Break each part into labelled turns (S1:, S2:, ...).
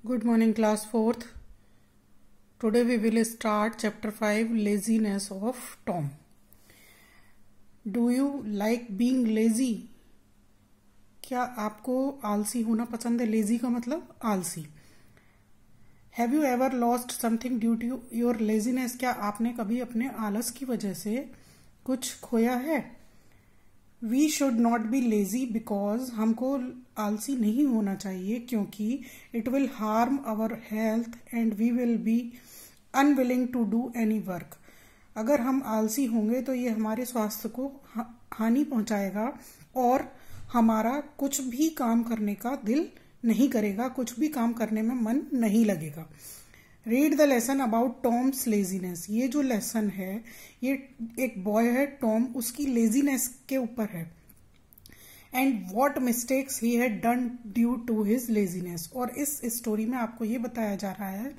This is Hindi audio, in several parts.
S1: Good morning, class 4th. Today we will start chapter 5, laziness of Tom. Do you like being lazy? क्या आपको आलसी होना पसंद है? लेजी का मतलब आलसी. Have you ever lost something due to your laziness? क्या आपने कभी अपने आलस की वजह से कुछ खोया है? We should not be lazy because हमको आलसी नहीं होना चाहिए क्योंकि it will harm our health and we will be unwilling to do any work. अगर हम आलसी होंगे तो ये हमारे स्वास्थ्य को हानि पहुंचाएगा और हमारा कुछ भी काम करने का दिल नहीं करेगा, कुछ भी काम करने में मन नहीं लगेगा. Read the lesson about Tom's laziness. ये जो लेसन है ये एक बॉय है टॉम, उसकी लेजीनेस के ऊपर है. And what mistakes he had done due to his laziness. और इस स्टोरी में आपको ये बताया जा रहा है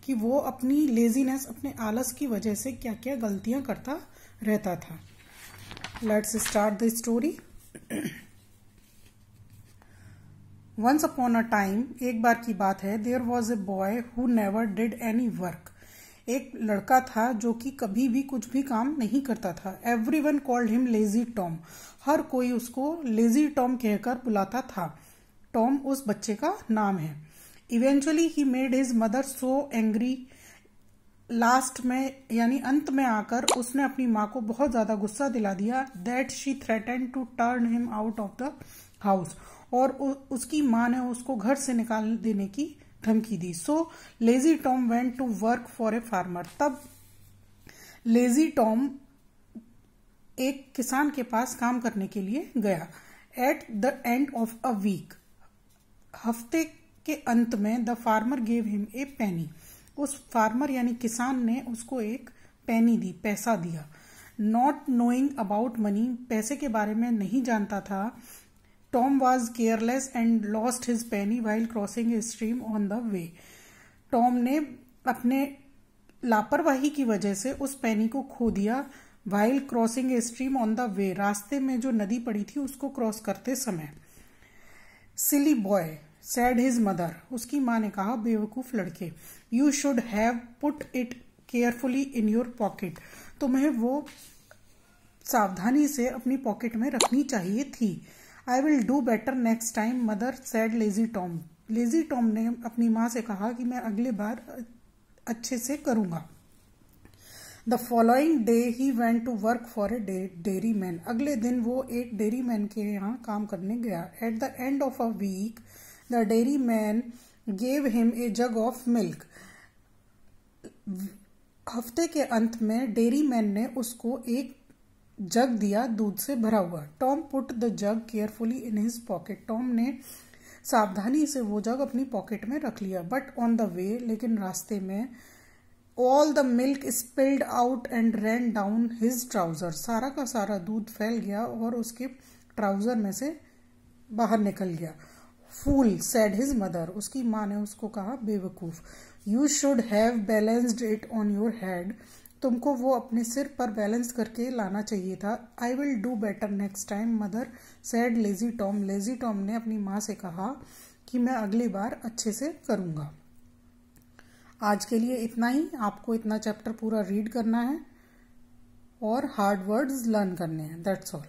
S1: कि वो अपनी लेजीनेस, अपने आलस की वजह से क्या क्या गलतियां करता रहता था. Let's start the story. Once upon a time, एक बार की बात है, there was a boy who never did any work. एक लड़का था जो कि कभी भी कुछ भी काम नहीं करता था. Everyone called him lazy Tom. हर कोई उसको लेजी टॉम कहकर बुलाता था. टॉम उस बच्चे का नाम है. Eventually he made his mother so angry. Last में यानी अंत में आकर उसने अपनी माँ को बहुत ज्यादा गुस्सा दिला दिया. That she threatened to turn him out of the house. और उसकी माँ ने उसको घर से निकाल देने की धमकी दी. So lazy Tom went to work for a farmer. तब लेजी टॉम एक किसान के पास काम करने के लिए गया. At the end of a week, हफ्ते के अंत में, the farmer gave him a penny. उस फार्मर यानी किसान ने उसको एक पेनी दी, पैसा दिया. नॉट नोइंग अबाउट मनी, पैसे के बारे में नहीं जानता था. Tom was careless and lost his penny while crossing a stream on the way. Tom ने अपने लापरवाही की वजह से उस पेनी को खो दिया. while crossing a stream on the way, रास्ते में जो नदी पड़ी थी उसको क्रॉस करते समय. Silly boy, said his mother. उसकी माँ ने कहा, बेवकूफ लड़के. You should have put it carefully in your pocket. तुम्हें वो सावधानी से अपनी पॉकेट में रखनी चाहिए थी. I will do better next time, mother said lazy Tom. Lazy Tom ने अपनी माँ से कहा कि मैं अगले बार अच्छे से करूँगा. The following day he went to work for a dairyman. अगले दिन वो एक dairyman के यहाँ काम करने गया. At the end of a week, the dairyman gave him a jug of milk. हफ्ते के अंत में dairyman ने उसको एक जग दिया, दूध से भरा हुआ. Tom put the jug carefully in his pocket. Tom ने सावधानी से वो जग अपनी पॉकेट में रख लिया. बट ऑन द वे, लेकिन रास्ते में, all the milk spilled out and ran down his trouser. सारा का सारा दूध फैल गया और उसके ट्राउजर में से बाहर निकल गया. फूल, सेड हिज मदर. उसकी माँ ने उसको कहा, बेवकूफ. You should have balanced it on your head. तुमको वो अपने सिर पर बैलेंस करके लाना चाहिए था. I will do better next time, mother sad lazy Tom. Lazy Tom ने अपनी माँ से कहा कि मैं अगली बार अच्छे से करूँगा. आज के लिए इतना ही. आपको इतना चैप्टर पूरा रीड करना है और हार्ड वर्ड्स लर्न करने हैं. That's all.